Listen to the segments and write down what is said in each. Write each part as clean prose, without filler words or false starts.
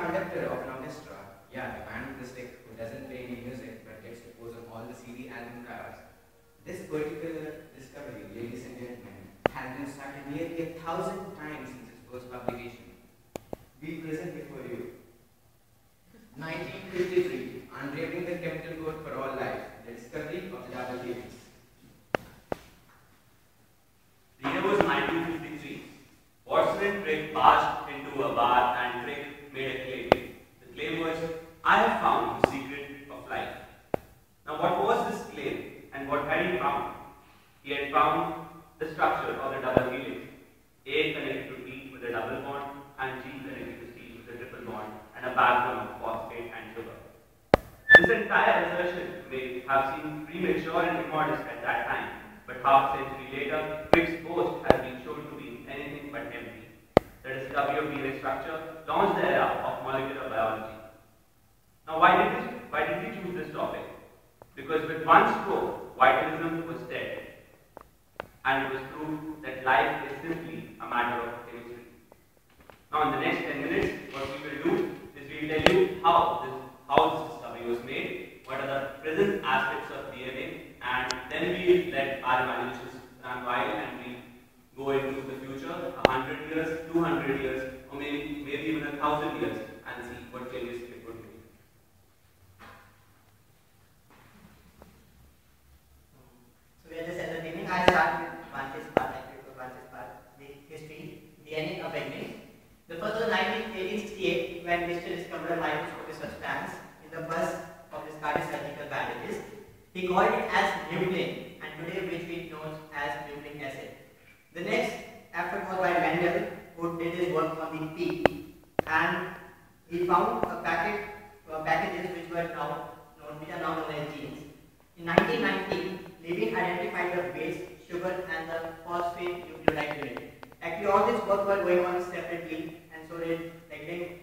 conductor of an orchestra, yeah, the band with the stick who doesn't play any music but gets to pose on all the CD album covers. This particular discovery, ladies and gentlemen, has been cited nearly 1,000 times since its first publication. We present before you 1953, unwrapping the chemical code for all life, the discovery of the double helix. The year was 1953. Watson and Crick barged into a bar and Crick made a claim. The claim was, I have found the secret of life. Now what was this claim and what had he found? He had found the structure of the double helix. A connected to T with a double bond and G connected to C with a triple bond and a backbone of phosphate and sugar. This entire assertion may have seemed premature and immodest at that time, but half a century later, Crick's boast has been shown to be anything but empty. The discovery of DNA structure launched the era of molecular biology. Now, why did we choose this topic? Because with one stroke, vitalism was dead, and it was proved that life is simply a matter of chemistry. Now, in the next 10 minutes, what we will do is we will tell you how this discovery was made, what are the present aspects of DNA, and then we will let our imaginations run wild and we go into the future, 100 years, 200 years, or maybe even 1,000 years, and see what changes it would make. So we are just entertaining. I start with Vanch's part, the history, DNA of Agnes. The first was 1868 when Lister discovered a microscopic substance in the pus of discarded surgical bandages. He called it as nuclein, and today which we know as nucleic acid. The next effort was by Mendel, who did his work on the pea, and he found packages which are now known as genes. In 1919, Levine identified the base, sugar, and the phosphate nucleotide unit. Actually, all this work was going on separately, and so they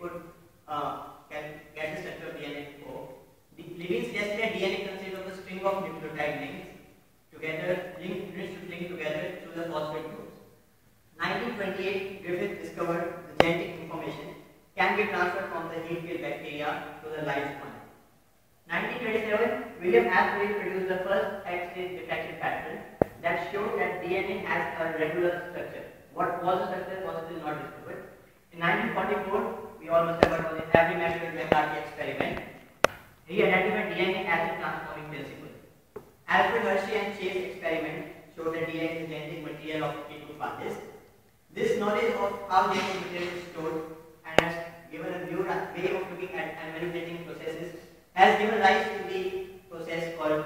could get the structure of DNA before. Levine suggested that DNA consists of a string of nucleotide links linked together through the phosphate groups. 1928, Griffith discovered the genetic information can be transferred from the heat-killed bacteria to the live sponge. 1927, William Asbury produced the first X-ray diffraction pattern that showed that DNA has a regular structure. What was the structure was still not discovered. In 1944, we all must have heard of the Every McCarthy experiment. He identified DNA as a transforming principle. Alfred Hershey and Chase experiment showed that DNA is the genetic material of keto-phages. This knowledge of how genetic material is stored and has given a new way of looking at and manipulating processes has given rise to the process called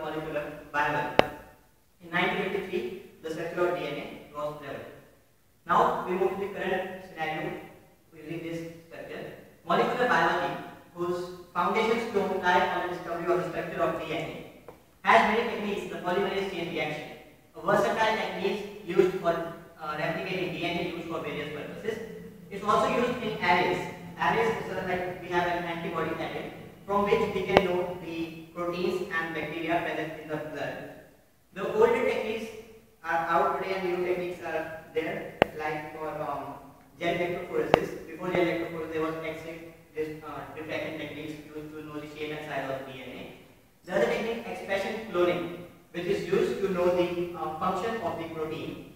molecular biology. In 1953, the structure of DNA was leveled. Now we move to the current scenario using this structure. Molecular biology, whose foundation stone lie on the discovery of the structure of DNA, has many techniques, the polymerase chain reaction, a versatile technique used for replicating DNA used for various purposes. It's also used in arrays. Arrays is like we have an antibody array from which we can know the proteins and bacteria present in the blood. The older techniques are out today and new techniques are there, like for gel electrophoresis. Before gel electrophoresis, there was X-ray diffraction techniques used to know the shape and size of DNA. The other technique, expression cloning, which is used to know the function of the protein.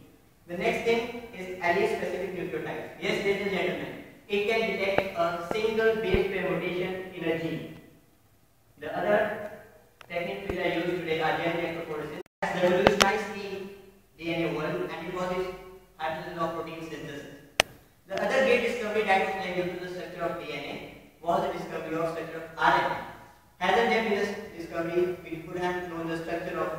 The next thing is allele-specific nucleotides. Yes, ladies and gentlemen, it can detect a single base pair mutation in a gene. The other techniques which are used today are gel electrophoresis. It has revolutionized the DNA world, and it was its hypothesis of protein synthesis. The other great discovery that was made due to the structure of DNA was the discovery of structure of RNA. Hadn't there been this discovery, we could have known the structure of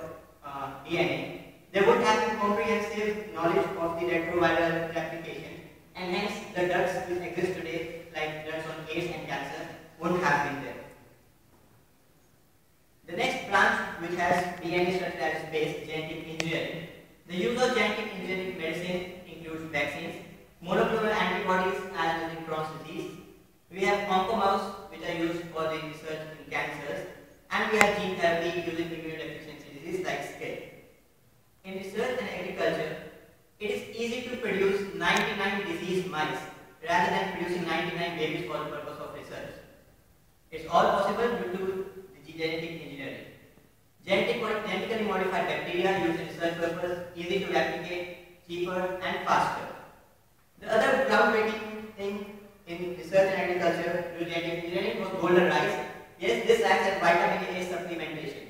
DNA. There would have been comprehensive knowledge of the retroviral replication, and hence the drugs which exist today, like drugs on AIDS and cancer, wouldn't have been there. The next branch, which has DNA structure as its base, genetic engineering. The use of genetic engineering medicine includes vaccines, monoclonal antibodies as well in Crohn's disease. We have oncomouse, which are used for the research in cancers, and we have gene therapy using immunodeficiency disease like SCID. In research and agriculture, it is easy to produce 99 disease mice rather than producing 99 babies for the purpose of research. It's all possible due to the genetic engineering. Genetically modified bacteria used in research purpose, easy to replicate, cheaper and faster. The other groundbreaking thing in research and agriculture due to genetic engineering was golden rice. Yes, this acts as vitamin A supplementation.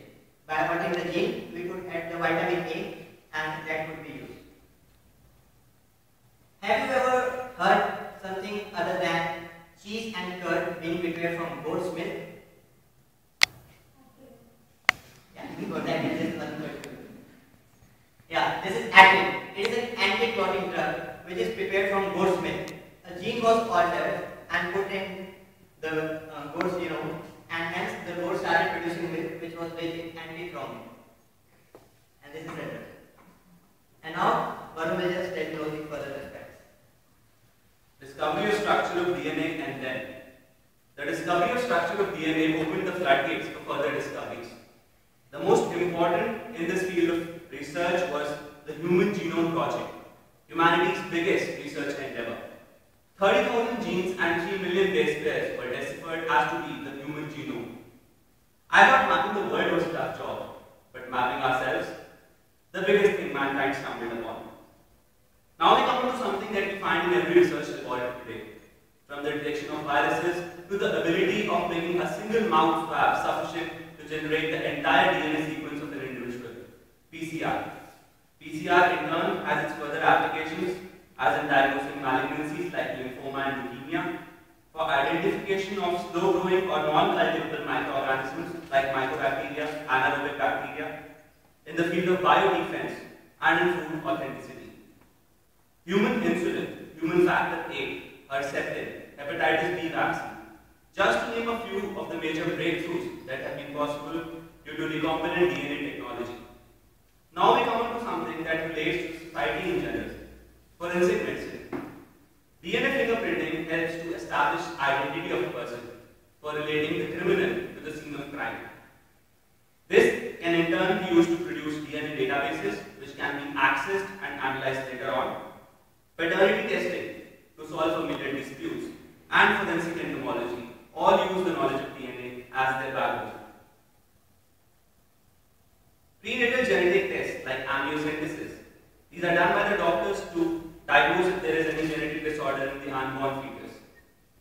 By altering the gene, we could add the vitamin A and that could be used. Have you ever heard something other than cheese and curd being prepared from goat's milk? Yeah, because that is nothing but yeah, this is Atin. It is an anti-clotting drug which is prepared from goat's milk. A gene was altered and put in the goat's genome, and hence the goat started producing milk which was rich in anti-thrombin. And this is the drug. And now, Varun will just tell you all the further aspects. Discovery of structure of DNA and then. The discovery of structure of DNA opened the floodgates for further discoveries. The most important in this field of research was the Human Genome Project, humanity's biggest research endeavor. 30,000 genes and 3 million base pairs were deciphered as to be the human genome. I thought mapping the world was a tough job, but mapping ourselves, the biggest thing mankind stumbled upon. Now we come to something that we find in every research laboratory today, from the detection of viruses to the ability of making a single mouth swab sufficient to generate the entire DNA sequence of an individual, PCR. PCR in turn has its further applications as in diagnosing malignancies like lymphoma and leukemia, for identification of slow-growing or non-cultivable microorganisms like mycobacteria, anaerobic bacteria, in the field of biodefense and in food authenticity. Human insulin, human factor VIII, Herceptin, hepatitis B vaccine, just to name a few of the major breakthroughs that have been possible due to recombinant DNA technology. Now we come on to something that relates to society in general, forensic medicine. DNA fingerprinting helps to establish identity of a person for relating the criminal to the scene of crime. This can in turn be used to produce DNA databases which can be accessed and analyzed later on, paternity testing to solve familial disputes, and forensic entomology all use the knowledge of DNA as their backbone. Prenatal genetic tests like amniocentesis, these are done by the doctors to diagnose if there is any genetic disorder in the unborn fetus.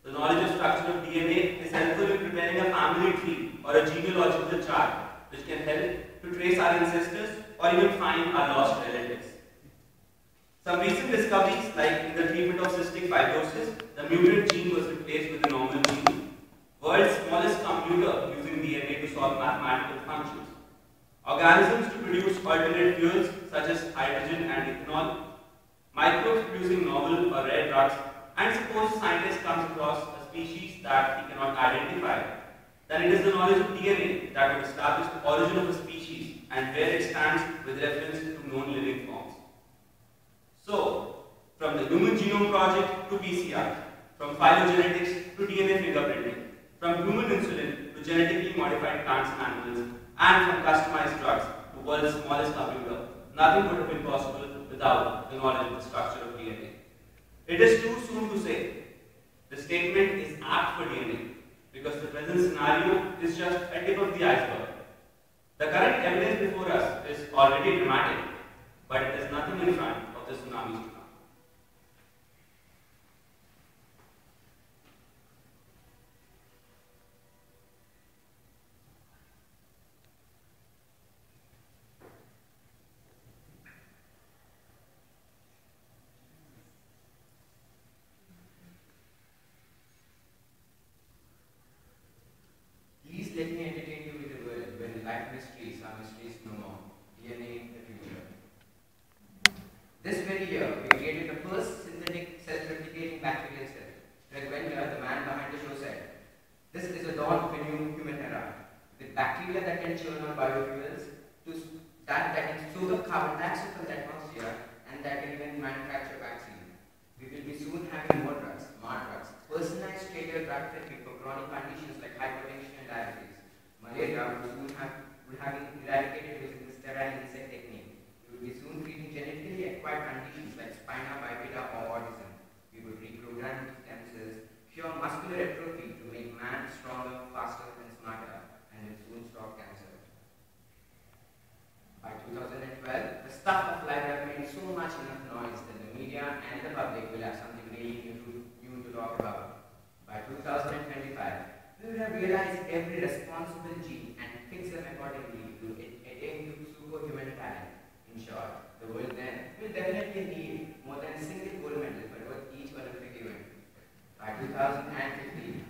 The knowledge of structure of DNA is helpful in preparing a family tree or a genealogical chart which can help to trace our ancestors or even find our lost relatives. Some recent discoveries, like in the treatment of cystic fibrosis, the mutant gene was replaced with a normal gene. World's smallest computer using DNA to solve mathematical functions. Organisms to produce alternate fuels such as hydrogen and ethanol. Microbes producing novel or rare drugs. And suppose a scientist comes across a species that he cannot identify, then it is the knowledge of DNA that would establish the origin of a species and where it stands with reference to known living forms. So, from the Human Genome Project to PCR, from phylogenetics to DNA fingerprinting, from human insulin to genetically modified plants and animals, and from customized drugs to world's smallest computer, nothing would have been possible without the knowledge of the structure of DNA. It is too soon to say. The statement is apt for DNA because the present scenario is just a tip of the iceberg. The current evidence before us is already dramatic, but it is nothing in front of the tsunamis to come. Please let me entertain you with a word when life mysteries are mysteries no more. DNA, the future. This very year, we created the first synthetic self-replicating bacterial cell. Greg Wendler, the man behind the show, said, "This is a dawn of a new human era, with bacteria that can churn on biofuels, that can soak up carbon dioxide from the atmosphere, and that can even manufacture vaccines. We will be soon having more drugs, smart drugs, personalized tailored drug therapy for chronic conditions like hypertension and diabetes. Malaria would have been eradicated using the sterile insect technique. We will be soon treating genetically acquired conditions like spina bifida or autism. We would reprogram 2015.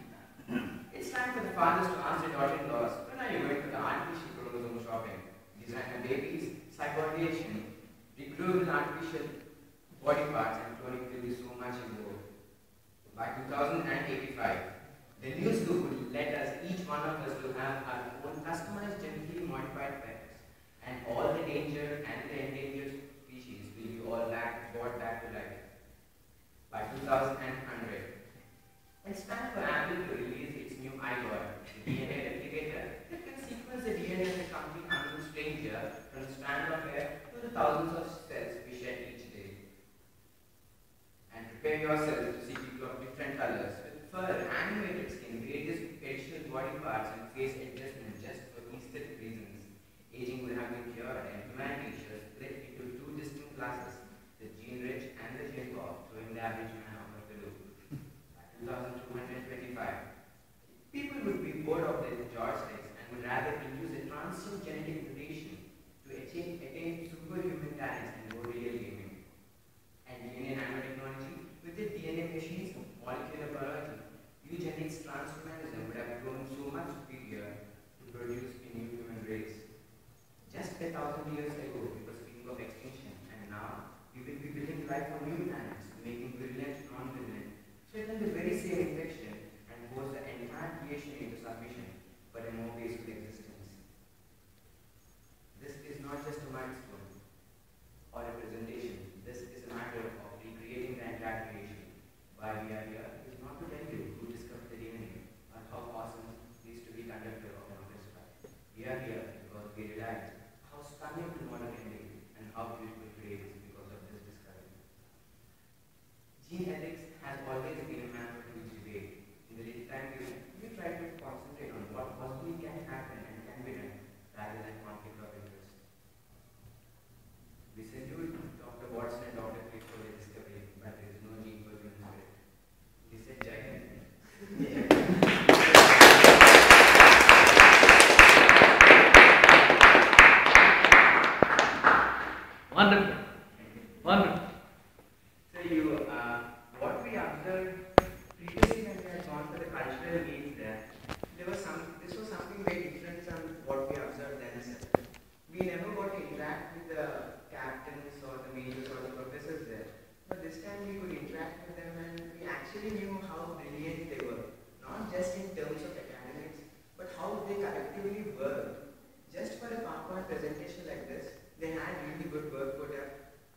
It's time for the fathers to ask their daughter-in-laws, when are you going to the artificial chromosome shopping? Designer babies, cyborgation, regrowable artificial body parts and cloning will be so much in vogue. By 2085, the new zoo would let us, each one of us, to have our own customized genetically modified pets, and all the endangered and the endangered species will be all brought back to life. By 2100, it's time for Apple to release its new iPod, the DNA replicator, that can sequence the DNA of a complete unknown stranger from the strand of hair to the thousands of cells we shed each day. And prepare yourself to see people of different colors with fur, animated skin, various facial body parts, and face adjustment just for aesthetic reasons. Aging would have been cured, and humanity should have split into two distinct classes, the gene-rich and the gene-poor, throwing the average man out of the loop. By 2225, people would be bored of their joysticks and would rather use a transient genetic mutation to attain superhuman talents and go real gaming. And DNA nanotechnology, with the DNA machines, molecular biology, eugenics, transhumanism would have grown so much superior to produce a new human race. Just 1,000 years ago, we were speaking of extinction, and now we will be building life on new planets, making virulent non-virulent, threaten the very same infection, and force the entire creation into submission, but a more peaceful existence. This is not just a milestone or a presentation. This is a matter of recreating the entire creation. Why we are here is not to tell you who discovered the DNA or how awesome it is to be conductor of an orchestra. We are here because we realize how stunning tomorrow can be and how beautiful today is because of this discovery. Gene ethics has always been a matter of huge debate. In the little time given, we try to concentrate on what possibly can happen and can be done rather than conflict of interest. We salute Dr. Watson and Dr. Crick for their discovery, but there is no need for human spirit. He said, Jai Hind. Wonderful. Wonderful. So what we observed previously when we had gone for the cultural meets this was something very different from what we observed then. We never got to interact with the captains or the majors or the professors there. But this time we could interact with them and we actually knew how brilliant they were. Not just in terms of academics, but how they collectively worked. Just for a PowerPoint presentation like this, they had really good work put up.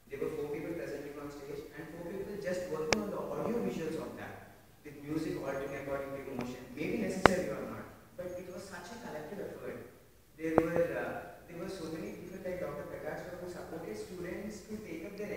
There were 4 people presenting on stage and 4 people just working on the audio visuals of that, with music altering according to emotion. Maybe necessary or not, but it was such a collective effort. There were so many people like Dr. Prakash who supported students to take up their